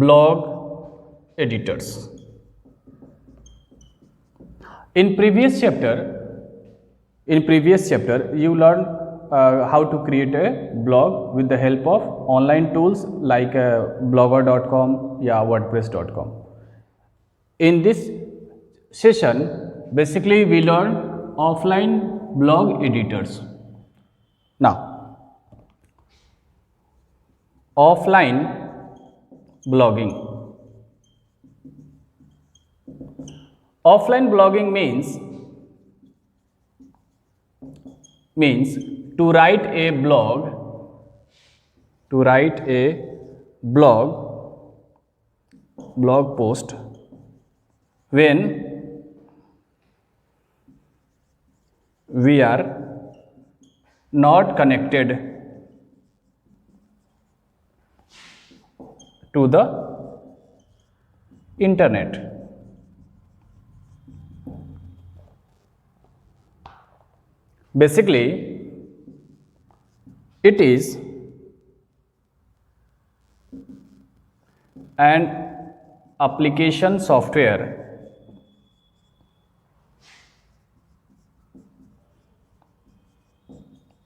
blog editors. In previous chapter you learned how to create a blog with the help of online tools like blogger.com या wordpress.com. In this session basically we learn offline blog editors. Now offline blogging. Offline blogging means to write a blog post when we are not connected to the internet. Basically it is an application software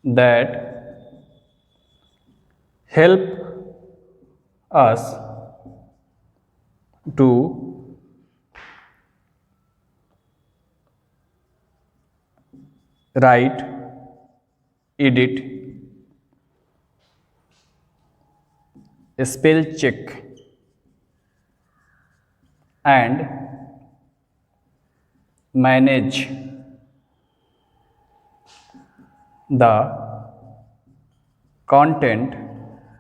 that help us to write, edit, spell check and manage the content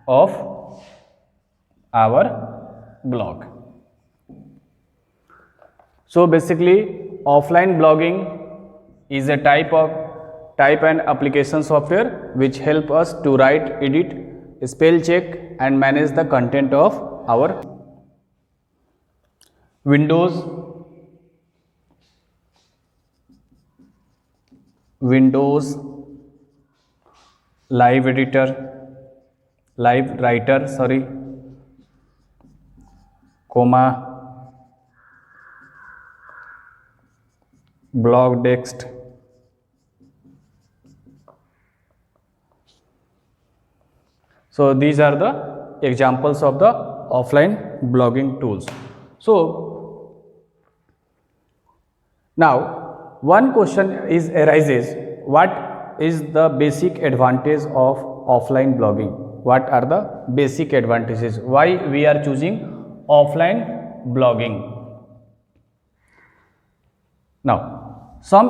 of our blog. So basically offline blogging is a type and application software which help us to write, edit, spell check and manage the content of our Windows live writer, blog text, so these are the examples of the offline blogging tools. So now one question arises, what is the basic advantage of offline blogging? What are the basic advantages? Why we are choosing offline blogging? Now some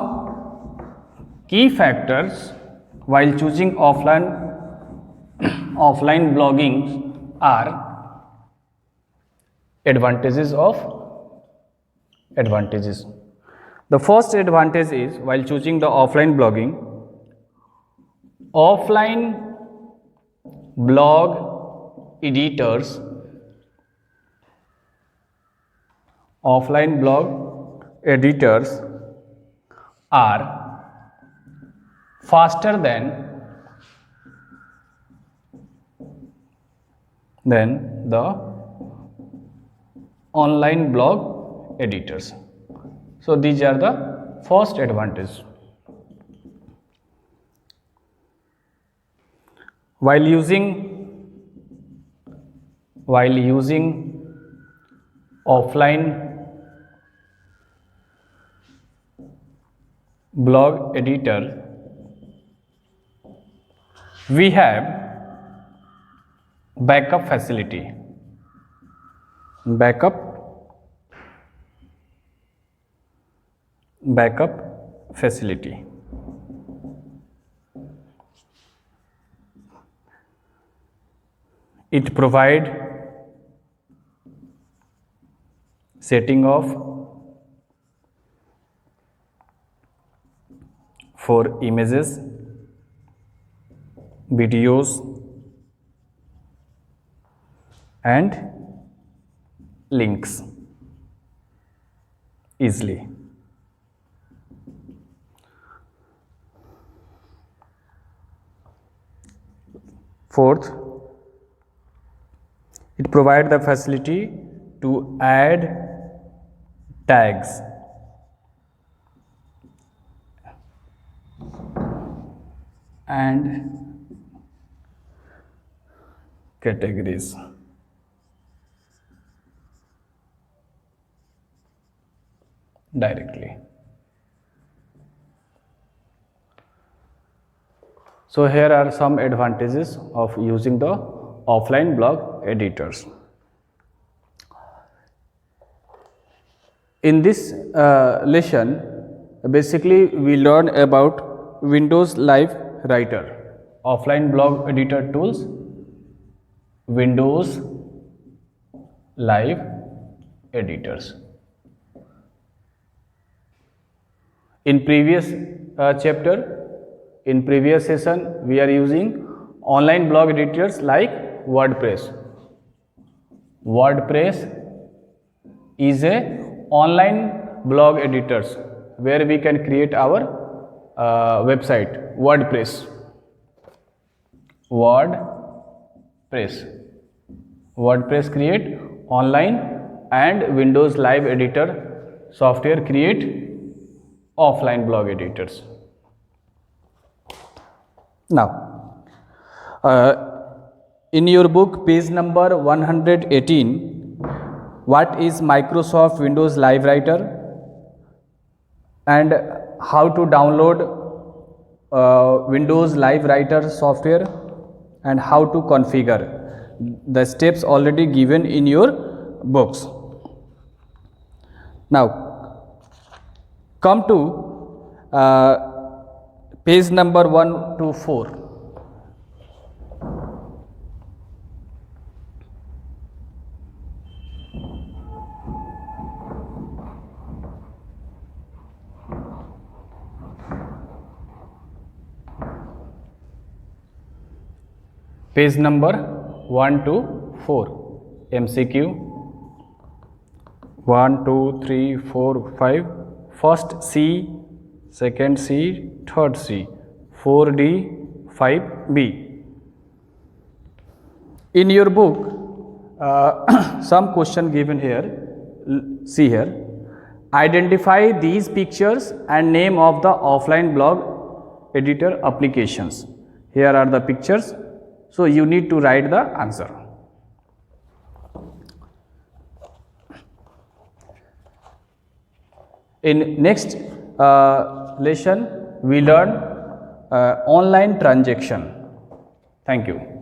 key factors while choosing offline blogging are advantages. The first advantage is while choosing the offline blogging, offline blog editors are faster than the online blog editors. So these are the first advantage. While using offline blog editor, we have backup facility. It provide setting of for images, videos and links easily. Fourth, It provides the facility to add tags and categories. Directly. So here are some advantages of using the offline blog editors. In this lesson, basically we learn about Windows Live Writer, offline blog editor tools, Windows Live editors. In previous previous session, we are using online blog editors like WordPress. WordPress is a online blog editors where we can create our website. WordPress create online, and Windows Live Editor software create offline blog editors. Now, in your book, page number 118, what is Microsoft Windows Live Writer and how to download Windows Live Writer software and how to configure. The steps already given in your books. Now, come to page number 124. Page number 124, MCQ 1, 2, 3, 4, 5, first C, second C, third C, 4D, 5B. In your book, some question given here, see here, identify these pictures and name of the offline blog editor applications. Here are the pictures. So you need to write the answer. In next lesson, we learn online transaction. Thank you.